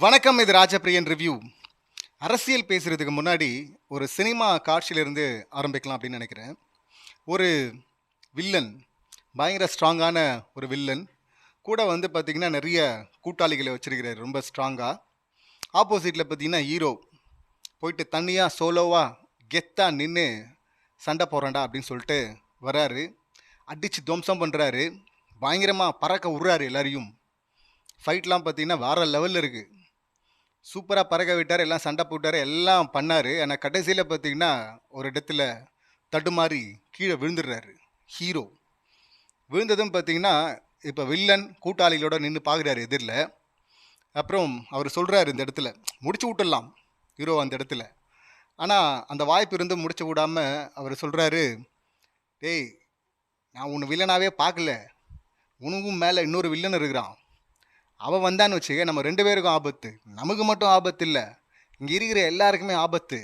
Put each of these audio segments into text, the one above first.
வணக்கம். இது ராஜபிரியன் ரிவ்யூ. அரசியல் பேசுறதுக்கு முன்னாடி ஒரு சினிமா காட்சியிலிருந்து ஆரம்பிக்கலாம் அப்படின்னு நினைக்கிறேன். ஒரு வில்லன், பயங்கர ஸ்ட்ராங்கான ஒரு வில்லன் கூட வந்து பார்த்தீங்கன்னா நிறைய கூட்டாளிகளை வச்சிருக்கிறார் ரொம்ப ஸ்ட்ராங்காக. ஆப்போசிட்டில் பார்த்தீங்கன்னா ஹீரோ போயிட்டு தனியாக சோலோவாக கெத்தாக நின்று சண்டை போடுறேன்டா அப்படின்னு சொல்லிட்டு வராரு. அடித்து துவம்சம் பண்ணுறாரு. பயங்கரமாக பறக்க விட்றாரு எல்லாரையும். ஃபைட்லாம் பார்த்தீங்கன்னா வேறு லெவலில் இருக்குது. சூப்பராக பறக்க விட்டார், எல்லாம் சண்டை போட்டார், எல்லாம் பண்ணார். ஆனால் கடைசியில் பார்த்தீங்கன்னா ஒரு இடத்துல தடுமாறி கீழே விழுந்துடுறாரு ஹீரோ. விழுந்ததும் பார்த்தீங்கன்னா இப்போ வில்லன் கூட்டாளிகளோட நின்று பார்க்குறாரு எதிரில். அப்புறம் அவர் சொல்கிறாரு, இந்த இடத்துல முடிச்சு விட்டுடலாம் ஹீரோ அந்த இடத்துல. ஆனால் அந்த வாய்ப்பு இருந்து முடிச்சு விடாமல் அவர் சொல்கிறாரு, டேய் நான் உன்னை வில்லனாகவே பார்க்கல, உனக்கும் மேலே இன்னொரு வில்லன் இருக்கிறான். அவன் வந்தான்னு வச்சுக்க நம்ம 2 பேருக்கும் ஆபத்து. நமக்கு மட்டும் ஆபத்து இல்லை, இங்கே இருக்கிற எல்லாருக்குமே ஆபத்து.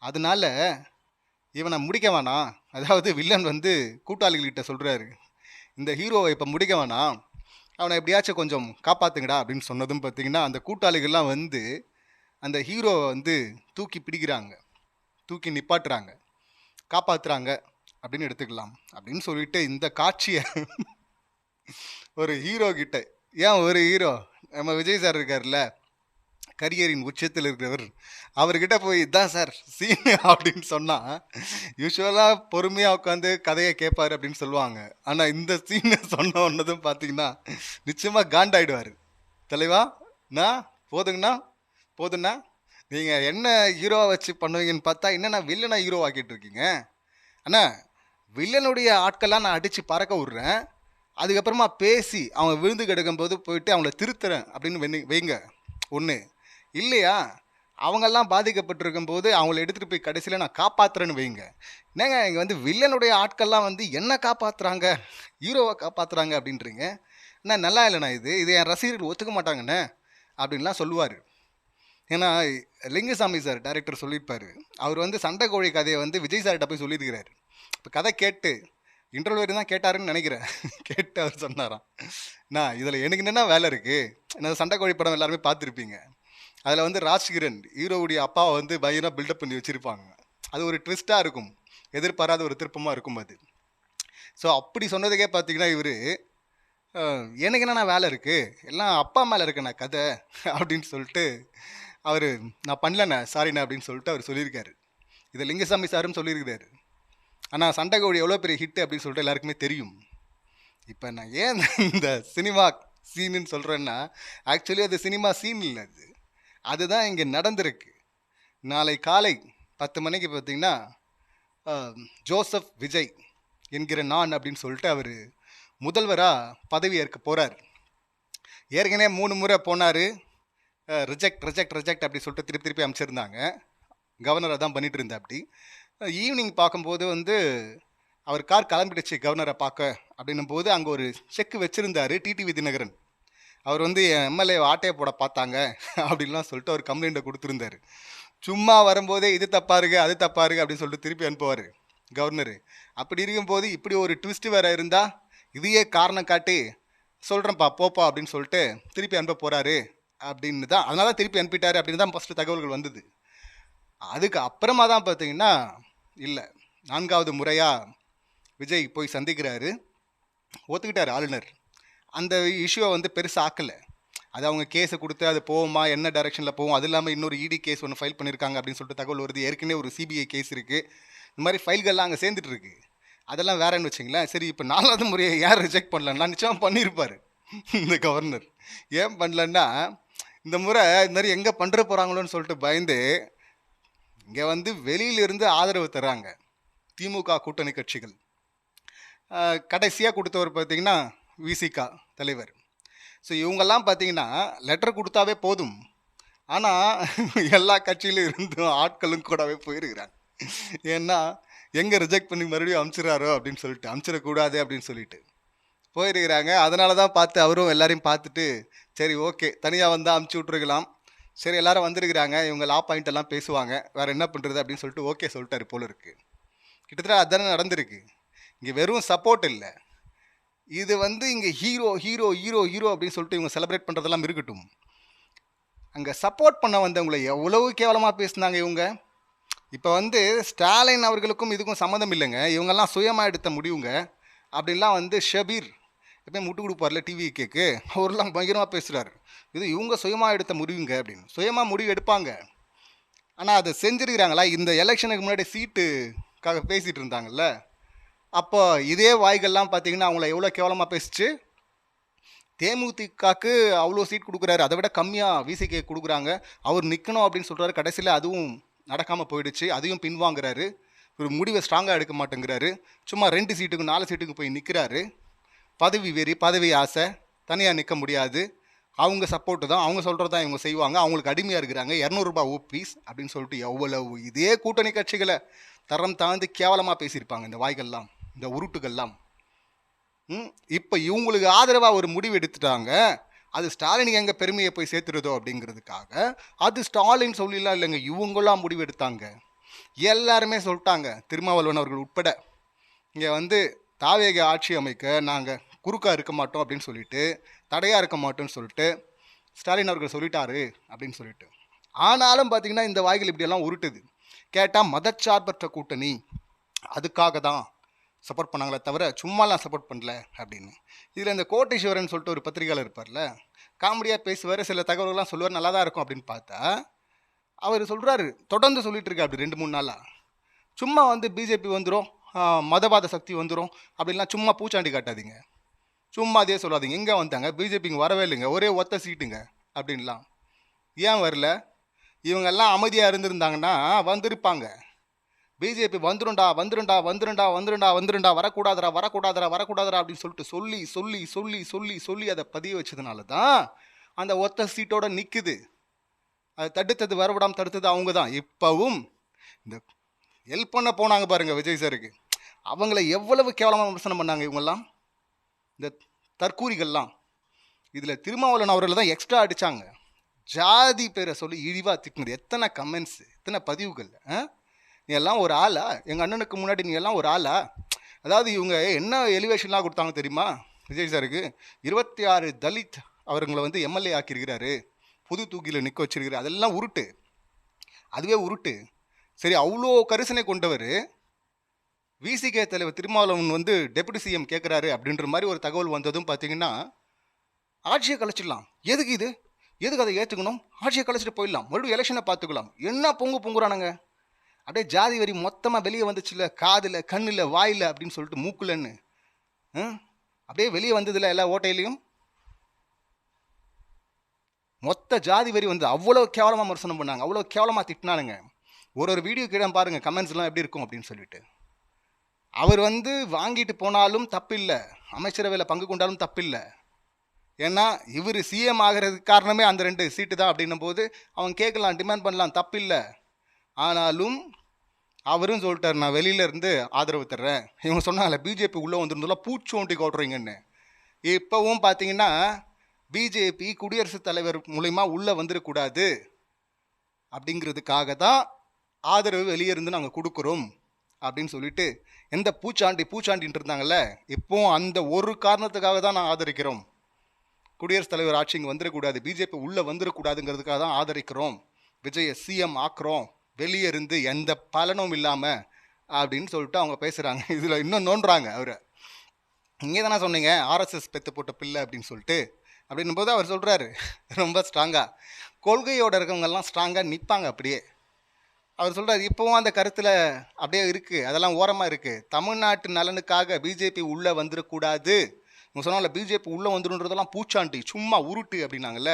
அதனால இவனை முடிக்க வேணாம். அதாவது வில்லன் வந்து கூட்டாளிகள்கிட்ட சொல்கிறாரு, இந்த ஹீரோவை இப்போ முடிக்க வேணாம், அவனை எப்படியாச்சும் கொஞ்சம் காப்பாற்றுங்கடா அப்படின்னு சொன்னதும் பார்த்தீங்கன்னா அந்த கூட்டாளிகள்லாம் வந்து அந்த ஹீரோவை வந்து தூக்கி பிடிக்கிறாங்க, தூக்கி நிப்பாட்டுறாங்க, காப்பாற்றுறாங்க அப்படின்னு எடுத்துக்கலாம். அப்படின்னு சொல்லிட்டு இந்த காட்சியை ஒரு ஹீரோ கிட்ட, ஏன் ஒரு ஹீரோ நம்ம விஜய் சார் இருக்கார்ல, கரியரின் உச்சத்தில் இருக்கிறவர், அவர்கிட்ட போய் இதான் சார் சீன் அப்படின்னு சொன்னால் யூஸ்வலாக பொறுமையாக உட்காந்து கதையை கேட்பார் அப்படின்னு சொல்லுவாங்க. ஆனால் இந்த சீனை சொன்ன ஒன்றதும் பார்த்தீங்கன்னா நிச்சயமாக காண்டாயிடுவார். தலைவா நான் போதுங்கண்ணா, போதுண்ணா, நீங்கள் என்ன ஹீரோவை வச்சு பண்ணுவீங்கன்னு பார்த்தா என்னென்ன வில்லனை ஹீரோ ஆக்கிட்டு இருக்கீங்க. அண்ணா வில்லனுடைய ஆட்கள்லாம் நான் அடித்து பறக்க விட்றேன், அதுக்கப்புறமா பேசி அவங்க விழுந்து கிடக்கும்போது போயிட்டு அவங்கள திருத்துறேன் அப்படின்னு வைங்க ஒன்று. இல்லையா அவங்கெல்லாம் பாதிக்கப்பட்டிருக்கும் போது அவங்கள எடுத்துகிட்டு போய் கடைசியில் நான் காப்பாற்றுறேன்னு வைங்க. என்னங்க இங்கே வந்து வில்லனுடைய ஆட்கள்லாம் வந்து என்ன காப்பாற்றுறாங்க, ஹீரோவை காப்பாற்றுறாங்க அப்படின்றீங்க. அண்ணா நல்லா இல்லைண்ணா, இது என் ரசிகர்கள் ஒத்துக்க மாட்டாங்கண்ணே அப்படின்லாம் சொல்லுவார். ஏன்னா லிங்குசாமி சார் டைரக்டர் சொல்லியிருப்பார், அவர் வந்து சண்டை கோழி கதையை வந்து விஜய் சார்கிட்ட போய் சொல்லியிருக்கிறார். இப்போ கதை கேட்டு இன்டர்வியூ தான் கேட்டாருன்னு நினைக்கிறேன். கேட்டு அவர் சொன்னாராம், நான் இதில் எனக்கு என்னென்ன வேலை இருக்குது, என்ன சண்டை கோழி படம் எல்லாருமே பார்த்துருப்பீங்க, அதில் வந்து ராஜ்கிரண் ஹீரோவுடைய அப்பாவை வந்து பயங்கரமாக பில்டப் பண்ணி வச்சுருப்பாங்க. அது ஒரு ட்விஸ்ட்டாக இருக்கும், எதிர்பாராத ஒரு திருப்பமாக இருக்கும் அது. ஸோ அப்படி சொன்னதுக்கே பார்த்தீங்கன்னா இவர் எனக்கு என்னென்ன வேலை இருக்குது, எல்லாம் அப்பா மேலே இருக்குண்ணா கதை அப்படின்னு சொல்லிட்டு அவர் நான் பண்ணலண்ணே சாரிண்ணே அப்படின்னு சொல்லிட்டு அவர் சொல்லியிருக்காரு. இதை லிங்குசாமி சாரும் சொல்லியிருக்கிறாரு. ஆனால் சண்டை கோழி எவ்வளோ பெரிய ஹிட் அப்படின்னு சொல்லிட்டு எல்லாருக்குமே தெரியும். இப்போ நான் ஏன் இந்த சினிமா சீனுன்னு சொல்கிறேன்னா, ஆக்சுவலி அது சினிமா சீன் இல்லை, அதுதான் இங்கே நடந்திருக்கு. நாளை காலை 10 மணிக்கு பார்த்தீங்கன்னா ஜோசப் விஜய் என்கிற நான் அப்படின்னு சொல்லிட்டு அவர் முதல்வராக பதவி ஏற்க போகிறார். ஏற்கனவே 3 முறை போனார், ரிஜெக்ட் ரிஜெக்ட் ரிஜெக்ட் அப்படி சொல்லிட்டு திருப்பி திருப்பி அமைச்சிருந்தாங்க. கவர்னரை தான் பண்ணிட்டு இருந்தா. அப்படி ஈவினிங் பார்க்கும்போது வந்து அவர் கார் கிளம்பிடுச்சு கவர்னரை பார்க்க அப்படின்னும் போது அங்கே ஒரு செக்கு வச்சுருந்தார் டிடிவி தினகரன். அவர் வந்து எம்எல்ஏ ஆட்டையை போட பார்த்தாங்க அப்படின்லாம் சொல்லிட்டு அவர் கம்ப்ளைண்ட்டை கொடுத்துருந்தாரு. சும்மா வரும்போதே இது தப்பா இருக்கு அது தப்பா இருக்கு அப்படின்னு சொல்லிட்டு திருப்பி அனுப்புவார் கவர்னரு. அப்படி இருக்கும்போது இப்படி ஒரு ட்விஸ்ட் வேற இருந்தால் இதையே காரணம் காட்டி சொல்கிறேன்ப்பா போப்பா அப்படின்னு சொல்லிட்டு திருப்பி அனுப்ப போகிறாரு அப்படின்னு தான், அதனால தான் திருப்பி அனுப்பிட்டாரு அப்படின்னு தான் ஃபஸ்ட்டு தகவல்கள் வந்தது. அதுக்கு அப்புறமா தான் பார்த்தீங்கன்னா இல்லை, 4வது முறையாக விஜய் போய் சந்திக்கிறாரு, ஒத்துக்கிட்டார் ஆளுநர். அந்த இஷ்யூவை வந்து பெருசாக ஆக்கலை. அது அவங்க கேஸை கொடுத்து அது போகுமா என்ன டைரெக்ஷனில் போகும், அது இல்லாமல் இன்னொரு இடி கேஸ் ஒன்று ஃபைல் பண்ணியிருக்காங்க அப்படின்னு சொல்லிட்டு தகவல் வருது. ஏற்கனவே ஒரு சிபிஐ கேஸ் இருக்குது, இந்த மாதிரி ஃபைல்கள்லாம் அங்கே சேர்ந்துட்டு இருக்கு. அதெல்லாம் வேறன்னு வச்சிங்களேன். சரி இப்போ 4வது முறையை யார் ரிஜெக்ட் பண்ணலன்னா நிச்சயமாக பண்ணியிருப்பார் இந்த கவர்னர். ஏன் பண்ணலன்னா இந்த முறை இந்த மாதிரி எங்கே பண்ணுற போகிறாங்களோன்னு சொல்லிட்டு பயந்து இங்கே வந்து வெளியிலிருந்து ஆதரவு தர்றாங்க திமுக கூட்டணி கட்சிகள். கடைசியாக கொடுத்தவர் பார்த்தீங்கன்னா விசிகா தலைவர். ஸோ இவங்கெல்லாம் பார்த்தீங்கன்னா லெட்டர் கொடுத்தாவே போதும், ஆனால் எல்லா கட்சியிலும் இருந்தும் ஆட்களும் கூடவே போயிருக்கிறாங்க. ஏன்னா எங்கே ரிஜெக்ட் பண்ணி மறுபடியும் அனுப்பிச்சிடறாரோ அப்படின்னு சொல்லிட்டு, அனுப்பிச்சிடக்கூடாது அப்படின்னு சொல்லிட்டு போயிருக்கிறாங்க. அதனால தான் பார்த்து அவரும் எல்லாரையும் பார்த்துட்டு சரி ஓகே தனியாக வந்தால் அனுப்பிச்சி விட்ருக்கலாம், சரி எல்லாரும் வந்திருக்கிறாங்க, இவங்க லா பாயிண்ட் எல்லாம் பேசுவாங்க, வேறு என்ன பண்ணுறது அப்படின்னு சொல்லிட்டு ஓகே சொல்லிட்டாரு போல இருக்குது. கிட்டத்தட்ட அதுதானே நடந்திருக்கு. இங்கே வெறும் சப்போர்ட் இல்லை, இது வந்து இங்கே ஹீரோ ஹீரோ ஹீரோ ஹீரோ அப்படின்னு சொல்லிட்டு இவங்க செலிப்ரேட் பண்ணுறதெல்லாம் இருக்கட்டும். அங்கே சப்போர்ட் பண்ண வந்தவங்களை எவ்வளவு கேவலமாக பேசுனாங்க இவங்க. இப்போ வந்து ஸ்டாலின் அவர்களுக்கும் இதுக்கும் சம்மந்தம் இல்லைங்க, இவங்கெல்லாம் சுயமாக எடுத்த முடிவுங்க அப்படின்லாம் வந்து ஷபீர் எப்பயும் முட்டு கொடுப்பார்ல டிவி கேக்கு, அவரெல்லாம் பயங்கரமாக பேசுகிறாரு. இது இவங்க சுயமாக எடுத்த முடிவுங்க அப்படின்னு. சுயமாக முடிவு எடுப்பாங்க, ஆனால் அதை செஞ்சுருக்கிறாங்களா? இந்த எலெக்ஷனுக்கு முன்னாடி சீட்டுக்காக பேசிகிட்டு இருந்தாங்கல்ல, அப்போ இதே வாய்கள்லாம் பார்த்தீங்கன்னா அவங்கள எவ்வளோ கேவலமாக பேசிச்சு. தேமுதிகக்கு அவ்வளோ சீட் கொடுக்குறாரு, அதை விட கம்மியாக விசிகே கொடுக்குறாங்க. அவர் நிற்கணும் அப்படின்னு சொல்கிறாரு, கடைசியில் அதுவும் நடக்காமல் போயிடுச்சு, அதையும் பின்வாங்குறாரு. ஒரு முடிவை ஸ்ட்ராங்காக எடுக்க மாட்டேங்கிறாரு, சும்மா 2 சீட்டுக்கு 4 சீட்டுக்கு போய் நிற்கிறாரு. பதவி வெறி, பதவி ஆசை, தனியாக நிற்க முடியாது, அவங்க சப்போர்ட்டு தான், அவங்க சொல்கிறது தான் இவங்க செய்வாங்க, அவங்களுக்கு அடிமையாக இருக்கிறாங்க, 200 ரூபாய் ஓபீஸ் அப்படின்னு சொல்லிட்டு எவ்வளவு இதே கூட்டணி கட்சிகளை தரம் தாழ்ந்து கேவலமாக பேசியிருப்பாங்க இந்த வாய்கள்லாம், இந்த உருட்டுகள்லாம். இப்போ இவங்களுக்கு ஆதரவாக ஒரு முடிவு எடுத்துட்டாங்க, அது ஸ்டாலின் எங்கே பெருமையை போய் சேர்த்துருதோ அப்படிங்கிறதுக்காக. அது ஸ்டாலின் சொல்லிலாம் இல்லைங்க, இவங்களாம் முடிவு எடுத்தாங்க. எல்லாருமே சொல்லிட்டாங்க, திருமாவளவன் அவர்கள் உட்பட, இங்கே வந்து தாவேக ஆட்சி அமைக்க நாங்கள் குறுக்கா இருக்க மாட்டோம் அப்படின்னு சொல்லிட்டு, தடையாக இருக்க மாட்டோம்னு சொல்லிட்டு ஸ்டாலின் அவர்கள் சொல்லிட்டாரு அப்படின்னு சொல்லிட்டு. ஆனாலும் பார்த்தீங்கன்னா இந்த வாய்கள் இப்படியெல்லாம் உருட்டுது. கேட்டால் மதச்சார்பற்ற கூட்டணி, அதுக்காக தான் சப்போர்ட் பண்ணாங்களே தவிர சும்மாலாம் சப்போர்ட் பண்ணல அப்படின்னு. இதில் இந்த கோட்டீஸ்வரன் சொல்லிட்டு ஒரு பத்திரிகையாளர் இருப்பார்ல, காமெடியாக பேசுவார், சில தகவல்கள்லாம் சொல்லுவார், நல்லா தான் இருக்கும் அப்படின்னு பார்த்தா அவர் சொல்கிறாரு, தொடர்ந்து சொல்லிட்டு இருக்கா அப்படி 2-3 நாளாக, சும்மா வந்து பிஜேபி வந்துடும், மதவாத சக்தி வந்துடும் அப்படின்லாம் சும்மா பூச்சாண்டி காட்டாதீங்க, சும்மா அதே சொல்லாதீங்க. எங்கே வந்தாங்க? பிஜேபிங்க வரவே இல்லைங்க, ஒரே ஒத்த சீட்டுங்க அப்படின்லாம். ஏன் வரல? இவங்கெல்லாம் அமைதியாக இருந்திருந்தாங்கன்னா வந்திருப்பாங்க. பிஜேபி வந்துருண்டா வந்துருண்டா வந்துருண்டா வந்துருண்டா வந்துருண்டா, வரக்கூடாதரா வரக்கூடாதரா வரக்கூடாதரா அப்படின்னு சொல்லிட்டு சொல்லி சொல்லி சொல்லி சொல்லி சொல்லி அதை பதிய வச்சதுனால தான் அந்த ஒத்த சீட்டோட நிற்குது. அது தடுத்தது, வரவிடாமல் தடுத்தது அவங்க தான். இப்போவும் இந்த ஹெல்ப் பண்ண போனாங்க பாருங்கள் விஜய் சாருக்கு, அவங்கள எவ்வளவு கேவலமாக விமர்சனம் பண்ணாங்க இவங்கெல்லாம், இந்த தற்கூரிகள்லாம். இதில் திருமாவளவன் அவர்கள் தான் எக்ஸ்ட்ரா அடித்தாங்க, ஜாதி பேரை சொல்லி இழிவாக திட்டினது. எத்தனை கமெண்ட்ஸ், எத்தனை பதிவுகள். நீ எல்லாம் ஒரு ஆளா? எங்கள் அண்ணனுக்கு முன்னாடி நீ எல்லாம் ஒரு ஆளா? அதாவது இவங்க என்ன எலிவேஷன்லாம் கொடுத்தாங்க தெரியுமா விஜய் சாருக்கு? 26 தலித் அவர்களை வந்து எம்எல்ஏ ஆக்கியிருக்கிறாரு, புது தூக்கியில் நிற்க வச்சிருக்கிறாரு, அதெல்லாம் உருட்டு, அதுவே உருட்டு. சரி, அவ்வளோ கரிசனை கொண்டவர் விசிகே தலைவர் திருமாவளவன் வந்து டெபுட்டி சிஎம் கேட்குறாரு அப்படின்ற மாதிரி ஒரு தகவல் வந்ததும் பார்த்தீங்கன்னா ஆட்சியை கலைச்சிடலாம். எதுக்கு இது? எதுக்கு அதை ஏற்றுக்கணும்? ஆட்சியை கலைச்சிட்டு போயிடலாம், மறுபடியும் எலெக்ஷனை பார்த்துக்கலாம். என்ன பொங்குறானுங்க, அப்படியே ஜாதி வரி மொத்தமாக வெளியே வந்துச்சுல்ல, காதில் கண்ணில் வாயில் அப்படின்னு சொல்லிட்டு மூக்குலன்னு அப்படியே வெளியே வந்ததில்ல, எல்லா ஓட்டையிலையும் மொத்த ஜாதி வரி வந்து அவ்வளோ கேவலமாக விமர்சனம் பண்ணாங்க, அவ்வளோ கேவலமாக திட்டினானுங்க. ஒரு வீடியோ கீழே பாருங்கள் கமெண்ட்ஸ்லாம் எப்படி இருக்கும் அப்படின்னு சொல்லிட்டு. அவர் வந்து வாங்கிட்டு போனாலும் தப்பில்லை, அமைச்சரவையில் பங்கு கொண்டாலும் தப்பில்லை. ஏன்னா இவர் சிஎம் ஆகிறதுக்கு காரணமே அந்த 2 சீட்டு தான் அப்படின்னும் போது அவன் கேட்கலாம், டிமாண்ட் பண்ணலாம், தப்பில்லை. ஆனாலும் அவரும் சொல்லிட்டார், நான் வெளியிலேருந்து ஆதரவு தர்றேன். இவங்க சொன்னாங்கல்ல பிஜேபி உள்ளே வந்துருந்தோம்லாம் பூச்சோண்டி கோட்டுறீங்கன்னு. இப்போவும் பார்த்தீங்கன்னா பிஜேபி குடியரசுத் தலைவர் மூலிமா உள்ளே வந்துடக்கூடாது அப்படிங்கிறதுக்காக தான் ஆதரவு வெளியே இருந்து நாங்கள் கொடுக்குறோம் அப்படின்னு சொல்லிட்டு எந்த பூச்சாண்டின்ட்டு இருந்தாங்கல்ல, இப்போவும் அந்த ஒரு காரணத்துக்காக தான் நான் ஆதரிக்கிறோம். குடியரசுத் தலைவர் ஆட்சி இங்கே வந்துடக்கூடாது, பிஜேபி உள்ளே வந்துடக்கூடாதுங்கிறதுக்காக தான் ஆதரிக்கிறோம், விஜயை சிஎம் ஆக்குறோம், வெளியே இருந்து எந்த பலனும் இல்லாமல் அப்படின்னு சொல்லிட்டு அவங்க பேசுகிறாங்க. இதில் இன்னும் நோண்டுறாங்க அவரை. இங்கே தானே சொன்னீங்க ஆர்எஸ்எஸ் பெற்று போட்ட பிள்ளை அப்படின்னு சொல்லிட்டு. அப்படின்னும் போது அவர் சொல்கிறாரு ரொம்ப ஸ்ட்ராங்காக, கொள்கையோடு இருக்கவங்கெல்லாம் ஸ்ட்ராங்காக நிற்பாங்க அப்படியே. அவர் சொல்கிறார், இப்போவும் அந்த கருத்தில் அப்படியே இருக்குது, அதெல்லாம் ஓரமாக இருக்குது. தமிழ்நாட்டு நலனுக்காக பிஜேபி உள்ளே வந்துடக்கூடாது. இவங்க சொன்னால பிஜேபி உள்ளே வந்துடுன்றதெல்லாம் பூச்சாண்டி, சும்மா உருட்டு அப்படின்னாங்கல்ல.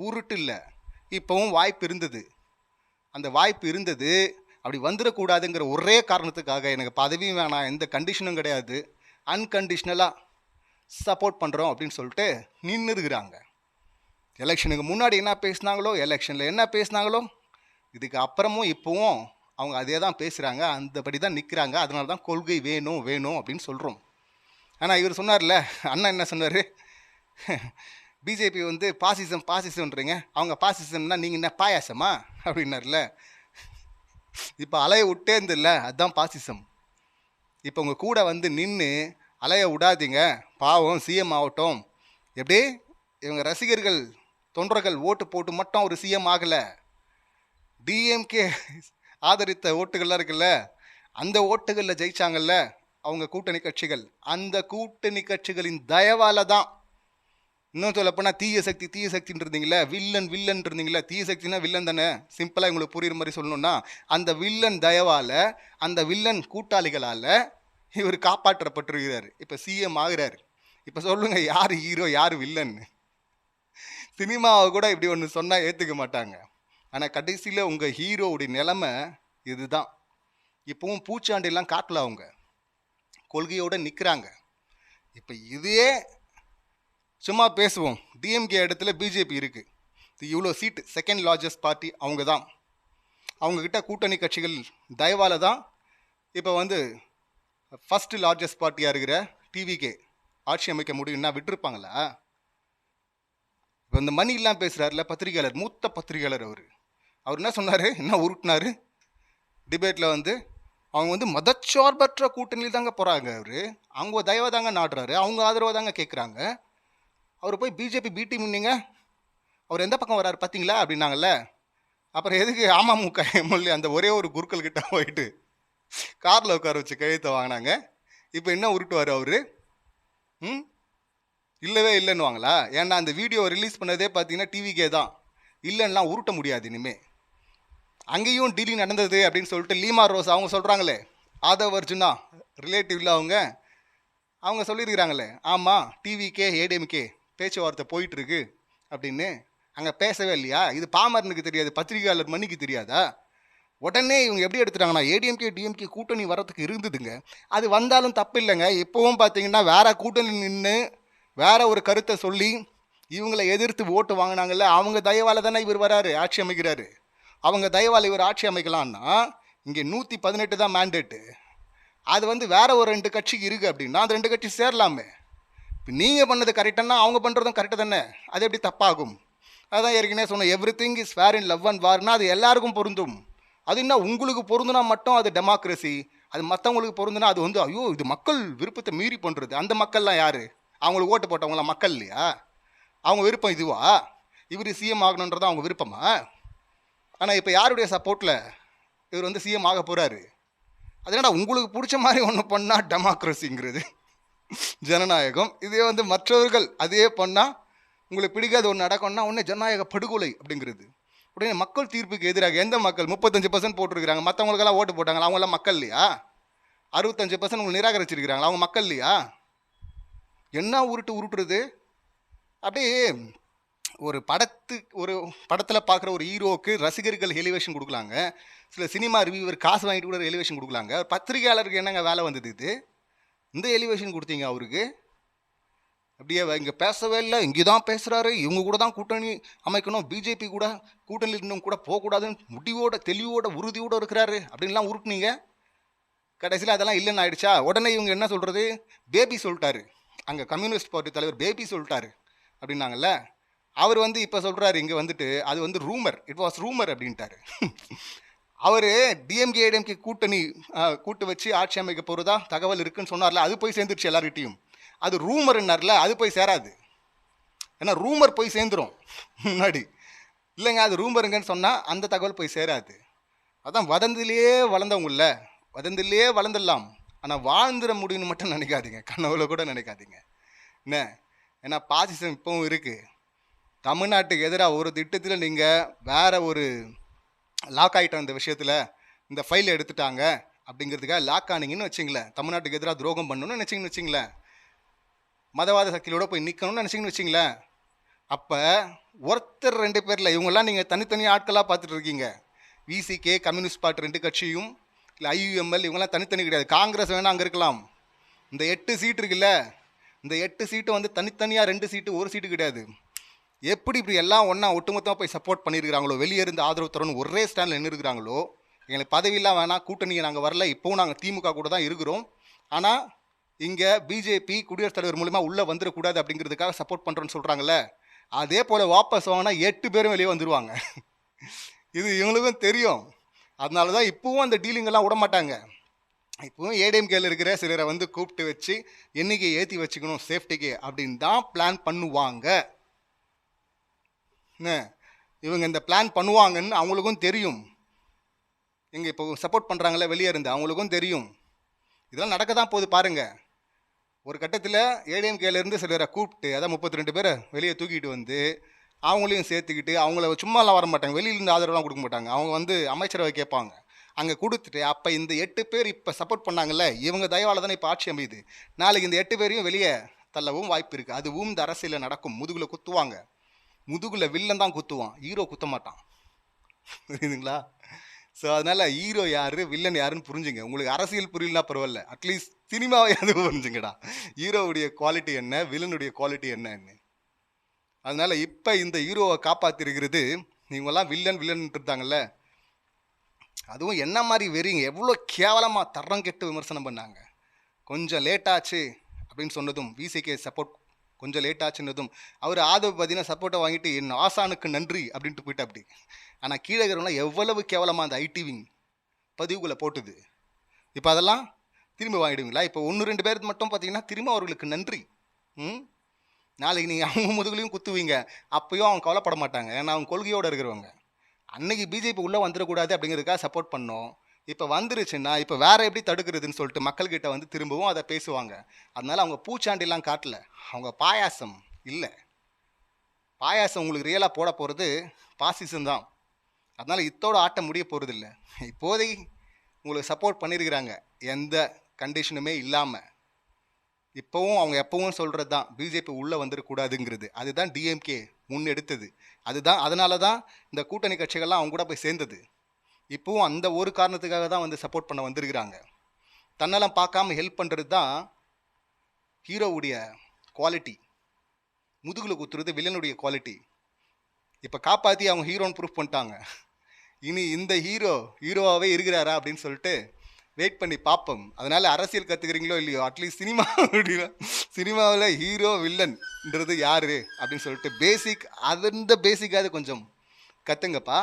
உருட்டு இல்லை, இப்போவும் வாய்ப்பு இருந்தது, அந்த வாய்ப்பு இருந்தது. அப்படி வந்துடக்கூடாதுங்கிற ஒரே காரணத்துக்காக எனக்கு பதவியும் வேணாம், எந்த கண்டிஷனும் கிடையாது, அன்கண்டிஷ்னலாக சப்போர்ட் பண்ணுறோம் அப்படின்னு சொல்லிட்டு நின்று இருக்கிறாங்க. எலெக்ஷனுக்கு முன்னாடி என்ன பேசினாங்களோ, எலெக்ஷனில் என்ன பேசினாங்களோ, இதுக்கு அப்புறமும் இப்போவும் அவங்க அதே தான் பேசுகிறாங்க, அந்தபடி தான் நிற்கிறாங்க. அதனால தான் கொள்கை வேணும் வேணும் அப்படின்னு சொல்கிறோம். ஆனால் இவர் சொன்னார்ல, அண்ணன் என்ன சொன்னார், பிஜேபி வந்து பாசிசம்ன்றீங்க, அவங்க பாசிசம்னா நீங்கள் என்ன பாயாசமா அப்படின்னார்ல. இப்போ அலையை விட்டே இருந்தில்ல, அதுதான் பாசிசம். இப்போ உங்கள் கூட வந்து நின்று அலையை விடாதீங்க, பாவம் சிஎம் ஆகட்டும். எப்படி இவங்க ரசிகர்கள் தொண்டர்கள் ஓட்டு போட்டு மட்டும் அவர் சிஎம் ஆகலை. டிஎம்கே ஆதரித்த ஓட்டுகள்லாம் இருக்குல்ல, அந்த ஓட்டுகளில் ஜெயிச்சாங்கல்ல அவங்க கூட்டணி கட்சிகள். அந்த கூட்டணி கட்சிகளின் தயவால தான். இன்னும் சொல்லப்போனால் தீய சக்தின்னு இருந்தீங்களே, வில்லன் இருந்தீங்களே, தீய சக்தினா வில்லன் தானே, சிம்பிளாக உங்களுக்கு புரியுற மாதிரி சொல்லணும்னா, அந்த வில்லன் தயவால், அந்த வில்லன் கூட்டாளிகளால் இவர் காப்பாற்றப்பட்டிருக்கிறார். இப்போ சிஎம் ஆகிறார். இப்போ சொல்லுங்க, யார் ஹீரோ யார் வில்லன்னு? சினிமாவை கூட இப்படி ஒன்று சொன்னால் ஏற்றுக்க மாட்டாங்க. ஆனால் கடைசியில் உங்கள் ஹீரோவுடைய நிலைமை இதுதான். இப்போவும் பூச்சாண்டிலாம் காட்டல, அவங்க கொள்கையோடு நிற்கிறாங்க. இப்போ இதே சும்மா பேசுவோம், டிஎம்கே இடத்துல பிஜேபி இருக்குது, இவ்வளோ சீட்டு, செகண்ட் லார்ஜஸ்ட் பார்ட்டி அவங்க தான். அவங்கக்கிட்ட கூட்டணி கட்சிகள் தயவால தான் இப்போ வந்து ஃபஸ்ட்டு லார்ஜஸ்ட் பார்ட்டியாக இருக்கிற டிவிகே ஆட்சி அமைக்க முடியும்னா விட்டுருப்பாங்களா? இப்போ இந்த மணி இல்லாமல் பேசுகிறாருல பத்திரிகையாளர், மூத்த பத்திரிகையாளர், அவர் என்ன சொன்னார், என்ன உருட்டினார் டிபேட்டில் வந்து, அவங்க வந்து மதச்சார்பற்ற கூட்டணியில் தாங்க போகிறாங்க. அவங்க தயவை தாங்க நாடுறாரு, அவங்க ஆதரவை தாங்க கேட்குறாங்க. அவர் போய் பிஜேபி பி டீம் நீங்க, அவர் எந்த பக்கம் வர்றாரு பார்த்தீங்களா அப்படின்னாங்கல்ல. அப்புறம் எதுக்கு அமமுக எம்எல்ஏ அந்த ஒரே ஒரு குருக்கள் கிட்ட போயிட்டு காரில் உட்கார வச்சு கையெழுத்தை வாங்கினாங்க. இப்போ என்ன உருட்டுவார் அவர்? இல்லவே இல்லைன்னு வாங்களா? ஏன்னா அந்த வீடியோ ரிலீஸ் பண்ணதே பார்த்தீங்கன்னா டிவிக்கே தான். இல்லைன்னா உருட்ட முடியாது இனிமே. அங்கேயும் டீலிங் நடந்தது அப்படின்னு சொல்லிட்டு லீமா ரோஸ் அவங்க சொல்கிறாங்களே, ஆதவ் அர்ஜுனா ரிலேட்டிவ்ல அவங்க சொல்லியிருக்கிறாங்களே, ஆமாம் டிவிகே ஏடிஎம்கே பேச்சுவார்த்தை போயிட்டுருக்கு அப்படின்னு. அங்கே பேசவே இல்லையா? இது பாமரனுக்கு தெரியாது, பத்திரிகையாளர் மணிக்கு தெரியாதா? உடனே இவங்க எப்படி எடுத்துட்டாங்கன்னா, ஏடிஎம்கே டிஎம்கே கூட்டணி வரத்துக்கு இருந்ததுங்க, அது வந்தாலும் தப்பு இல்லைங்க. இப்போவும் பார்த்தீங்கன்னா வேற கூட்டணி நின்று வேற ஒரு கருத்தை சொல்லி இவங்களை எதிர்த்து ஓட்டு வாங்கினாங்கல்ல, அவங்க தயவால் தானே இவர் வராரு, ஆட்சி அமைக்கிறாரு. அவங்க தயவால் இவர் ஆட்சி அமைக்கலான்னா இங்கே 118 தான் மேண்டேட்டு. அது வந்து வேற ஒரு 2 கட்சிக்கு இருக்குது அப்படின்னா அந்த 2 கட்சி சேரலாமே. இப்போ நீங்கள் பண்ணது கரெக்டானா அவங்க பண்ணுறதும் கரெக்டு தானே, அது எப்படி தப்பாகும்? அதான் ஏற்கனவே சொன்ன, everything is fair in love and வார்னா அது எல்லாருக்கும் பொருந்தும். அது என்ன உங்களுக்கு பொருந்துனா மட்டும் அது டெமோக்ரஸி, அது மற்றவங்களுக்கு பொருந்துனா அது வந்து ஐயோ இது மக்கள் விருப்பத்தை மீறி பண்ணுறது. அந்த மக்கள்லாம் யார்? அவங்களுக்கு ஓட்டு போட்டவங்களாம் மக்கள் இல்லையா? அவங்க விருப்பம் இதுவா? இவர் சிஎம் ஆகணுன்றது அவங்க விருப்பமா? ஆனால் இப்போ யாருடைய சப்போர்ட்டில் இவர் வந்து சிஎம் ஆக போகிறாரு? அது என்னடா உங்களுக்கு பிடிச்ச மாதிரி ஒன்று பண்ணால் டெமோக்ரஸிங்கிறது ஜனநாயகம். இதே வந்து மற்றவர்கள் அதே பண்ணால் உங்களுக்கு பிடிக்காத ஒன்று நடக்கும்னா ஒன்று ஜனநாயக படுகொலை அப்படிங்கிறது. உடனே மக்கள் தீர்ப்புக்கு எதிராக எந்த மக்கள் 35% போட்டிருக்கிறாங்க, மற்றவங்களுக்கெல்லாம் ஓட்டு போட்டாங்களா, அவங்களாம் மக்கள் இல்லையா? 65% உங்களுக்கு நிராகரிச்சிருக்கிறாங்களா, அவங்க மக்கள் இல்லையா? என்ன உருட்டுறது? அப்படியே ஒரு படத்தில் பார்க்குற ஒரு ஹீரோவுக்கு ரசிகர்கள் எலிவேஷன் கொடுக்கலாங்க, சில சினிமா ரிவ்யூவர் காசு வாங்கிட்டு கூட எலிவேஷன் கொடுக்கலாங்க. பத்திரிகையாளருக்கு என்னங்க வேலை வந்தது? இந்த எலிவேஷன் கொடுத்தீங்க அவருக்கு. அப்படியே இங்கே பேசவே இல்லை, இங்கே தான் பேசுகிறாரு, இவங்க கூட தான் கூட்டணி அமைக்கணும், பிஜேபி கூட கூட்டணி இன்னும் கூட போகக்கூடாதுன்னு முடிவோட தெளிவோட உறுதியோடு இருக்கிறாரு அப்படின்லாம் உருட்டுனீங்க. கடைசியில் அதெல்லாம் இல்லைன்னு ஆயிடுச்சா? உடனே இவங்க என்ன சொல்கிறது, பேபி சொல்லிட்டாரு, அங்கே கம்யூனிஸ்ட் பார்ட்டி தலைவர் பேபி சொல்லிட்டாரு அப்படின்னாங்கல்ல. அவர் வந்து இப்போ சொல்கிறாரு இங்கே வந்துட்டு அது வந்து ரூமர், இட் வாஸ் ரூமர் அப்படின்ட்டாரு. அவர் டிஎம்கே ஏடிஎம்கே கூட்டணி கூட்டு வச்சு ஆட்சி அமைக்க போகிறதா தகவல் இருக்குன்னு சொன்னார்ல, அது போய் சேர்ந்துருச்சு எல்லார்கிட்டையும். அது ரூமர்னார்ல, அது போய் சேராது. ஏன்னா ரூமர் போய் சேர்ந்துடும் முன்னாடி, இல்லைங்க அது ரூமருங்கன்னு சொன்னால் அந்த தகவல் போய் சேராது. அதான் வதந்திலேயே வளர்ந்தவங்கள, வதந்திலேயே வளர்ந்துடலாம், ஆனால் வாழ்ந்துட முடியும்னு மட்டும் நினைக்காதீங்க, கனவுல கூட நினைக்காதீங்க என்ன. ஏன்னா பாசிசம் இப்போவும் இருக்குது. தமிழ்நாட்டுக்கு எதிராக ஒரு திட்டத்தில் நீங்கள் வேற ஒரு லாக் ஆகிட்டோம், இந்த விஷயத்தில் இந்த ஃபைல் எடுத்துட்டாங்க அப்படிங்கிறதுக்காக லாக் ஆனீங்கன்னு வச்சிங்களேன், தமிழ்நாட்டுக்கு எதிராக துரோகம் பண்ணணும்னு நினச்சிங்கன்னு வச்சிங்களேன், மதவாத சக்தியோட போய் நிற்கணும்னு நினச்சிங்கன்னு வச்சிங்களேன், அப்போ ஒருத்தர் 2 பேரில் இவங்கெல்லாம் நீங்கள் தனித்தனியாக ஆட்களாக பார்த்துட்டு இருக்கீங்க. விசிகே கம்யூனிஸ்ட் பார்ட்டி 2 கட்சியும் இல்லை ஐயுஎம்எல் இவங்கெல்லாம் தனித்தனி கிடையாது. காங்கிரஸ் வேணால் அங்கே இருக்கலாம். இந்த 8 சீட்டு இருக்குல்ல, இந்த 8 சீட்டு வந்து தனித்தனியாக 2 சீட்டு 1 சீட்டு கிடையாது. எப்படி இப்படி எல்லாம் ஒன்றா ஒட்டுமொத்தமாக போய் சப்போர்ட் பண்ணியிருக்கிறாங்களோ, வெளியே இருந்து ஆதரவு தரணும் ஒரே ஸ்டாண்டில் நின்று இருக்கிறாங்களோ, எங்களுக்கு பதவியெல்லாம் வேணாம், கூட்டணியை நாங்கள் வரல, இப்போவும் நாங்கள் திமுக கூட தான் இருக்கிறோம், ஆனால் இங்கே பிஜேபி குடியரசுத் தலைவர் மூலிமா உள்ளே வந்துடக்கூடாது அப்படிங்கிறதுக்காக சப்போர்ட் பண்ணுறோன்னு சொல்கிறாங்களே, அதே போல் வாபஸ் வாங்கினா 8 பேரும் வெளியே வந்துடுவாங்க. இது இவங்களுக்கும் தெரியும். அதனால தான் இப்போவும் அந்த டீலிங்கெல்லாம் விட மாட்டாங்க. இப்போவும் ஏடிஎம்கேல இருக்கிற சிலரை வந்து கூப்பிட்டு வச்சு எண்ணிக்கையை ஏற்றி வச்சுக்கணும் சேஃப்டிக்கு அப்படின்னு தான் பிளான் பண்ணுவாங்க. என்ன இவங்க இந்த பிளான் பண்ணுவாங்கன்னு அவங்களுக்கும் தெரியும். இங்கே இப்போ சப்போர்ட் பண்ணுறாங்களே வெளியே இருந்து அவங்களுக்கும் தெரியும். இதெல்லாம் நடக்க தான் போகுது பாருங்கள். ஒரு கட்டத்தில் ஏடிஎம்கேலேருந்து சிலரை கூப்பிட்டு அதான் 32 பேரை வெளியே தூக்கிட்டு வந்து அவங்களையும் சேர்த்துக்கிட்டு அவங்கள சும்மாலாம் வர மாட்டாங்க, வெளியிலேருந்து ஆதரவுலாம் கொடுக்க மாட்டாங்க. அவங்க வந்து அமைச்சரவை கேட்பாங்க, அங்கே கொடுத்துட்டு அப்போ இந்த 8 பேர் இப்போ சப்போர்ட் பண்ணாங்கல்ல இவங்க தயவால் தானே இப்போ ஆட்சி அமையுது, நாளைக்கு இந்த 8 பேரையும் வெளியே தள்ளவும் வாய்ப்பு இருக்குது. அதுவும் இந்த அரசியலில் நடக்கும். முதுகில் குத்துவாங்க, முதுகில் வில்லன் தான் குத்துவான், ஹீரோ குத்த மாட்டான். புரியுதுங்களா? ஸோ அதனால் ஹீரோ யார் வில்லன் யாருன்னு புரிஞ்சுங்க. உங்களுக்கு அரசியல் புரியலனா பரவாயில்ல, அட்லீஸ்ட் சினிமாவையாவது புரிஞ்சுங்கடா. ஹீரோவுடைய குவாலிட்டி என்ன, வில்லனுடைய குவாலிட்டி என்னன்னு. அதனால் இப்போ இந்த ஹீரோவை காப்பாற்றிருக்கிறது நீங்களாம் வில்லன் இருந்தாங்கல்ல, அதுவும் என்ன மாதிரி வெறிங்க, எவ்வளோ கேவலமாக தரம் கெட்டு விமர்சனம் பண்ணாங்க. கொஞ்சம் லேட்டாச்சு அப்படின்னு சொன்னதும், விசிகே சப்போர்ட் கொஞ்சம் லேட்டாச்சுன்னதும் அவர் ஆதவ் பார்த்தீங்கன்னா சப்போர்ட்டை வாங்கிட்டு என் ஆசானுக்கு நன்றி அப்படின்ட்டு போயிட்டு அப்படி. ஆனால் கீழே இருக்கிறவங்களாம் எவ்வளவு கேவலமாக அந்த ஐடிவிங் பதிவுகளை போட்டுது. இப்போ அதெல்லாம் திரும்பி வாங்கிடுவீங்களா? இப்போ 1-2 பேருக்கு மட்டும் பார்த்தீங்கன்னா திரும்ப அவர்களுக்கு நன்றி. நாளைக்கு நீங்கள் அவங்க முதுகுலையும் குத்துவீங்க, அப்போயும் அவங்க கவலைப்பட மாட்டாங்க. ஏன்னா அவங்க கொள்கையோடு இருக்கிறவங்க. அன்னைக்கு பிஜேபி உள்ளே வந்துடக்கூடாது அப்படிங்கிறதுக்காக சப்போர்ட் பண்ணோம். இப்போ வந்துருச்சுன்னா இப்போ வேறு எப்படி தடுக்கிறதுன்னு சொல்லிட்டு மக்கள்கிட்ட வந்து திரும்பவும் அதை பேசுவாங்க. அதனால் அவங்க பூச்சாண்டிலாம் காட்டல, அவங்க பாயாசம் இல்லை. பாயாசம் உங்களுக்கு ரியலாக போட போகிறது பாசிசம் தான். அதனால் இத்தோட ஆட்டம் முடிய போகிறது இல்லை. இப்போதைக்கு உங்களுக்கு சப்போர்ட் பண்ணியிருக்கிறாங்க எந்த கண்டிஷனுமே இல்லாமல். இப்போவும் அவங்க எப்பவும் சொல்கிறது தான் பிஜேபி உள்ளே வந்துடக்கூடாதுங்கிறது. அதுதான் டிஎம்கே முன்னெடுத்தது. அதனால தான் இந்த கூட்டணி கட்சிகள்லாம் அவங்க கூட போய் சேர்ந்தது. இப்போவும் அந்த ஒரு காரணத்துக்காக தான் வந்து சப்போர்ட் பண்ண வந்திருக்கிறாங்க. தன்னெல்லாம் பார்க்காம ஹெல்ப் பண்ணுறது தான் ஹீரோவுடைய குவாலிட்டி. முதுகில் குத்துறது வில்லனுடைய குவாலிட்டி. இப்போ காப்பாற்றி அவங்க ஹீரோன்னு ப்ரூஃப் பண்ணிட்டாங்க. இனி இந்த ஹீரோவாகவே இருக்கிறாரா அப்படின்னு சொல்லிட்டு வெயிட் பண்ணி பார்ப்போம். அதனால் அரசியல் கற்றுக்கிறீங்களோ இல்லையோ, அட்லீஸ்ட் சினிமாவில் ஹீரோ வில்லன்ன்றது யார் அப்படின்னு சொல்லிட்டு அந்த பேசிக்காவது கொஞ்சம் கற்றுங்கப்பா.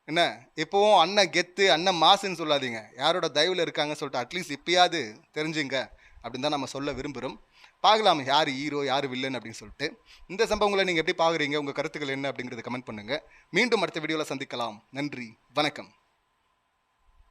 என்ன எப்போவும் அண்ணன் கெத்து அண்ணன் மாசுன்னு சொல்லாதீங்க. யாரோட தயவில் இருக்காங்கன்னு சொல்லிட்டு அட்லீஸ்ட் இப்பயாவது தெரிஞ்சுங்க அப்படின்னு தான் நம்ம சொல்ல விரும்புகிறோம். பார்க்கலாம் யார் ஹீரோ யார் வில்லன் அப்படின்னு சொல்லிட்டு. இந்த சம்பவங்களை நீங்கள் எப்படி பார்க்குறீங்க, உங்கள் கருத்துக்கள் என்ன அப்படிங்கிறத கமெண்ட் பண்ணுங்கள். மீண்டும் அடுத்த வீடியோவில் சந்திக்கலாம். நன்றி, வணக்கம்.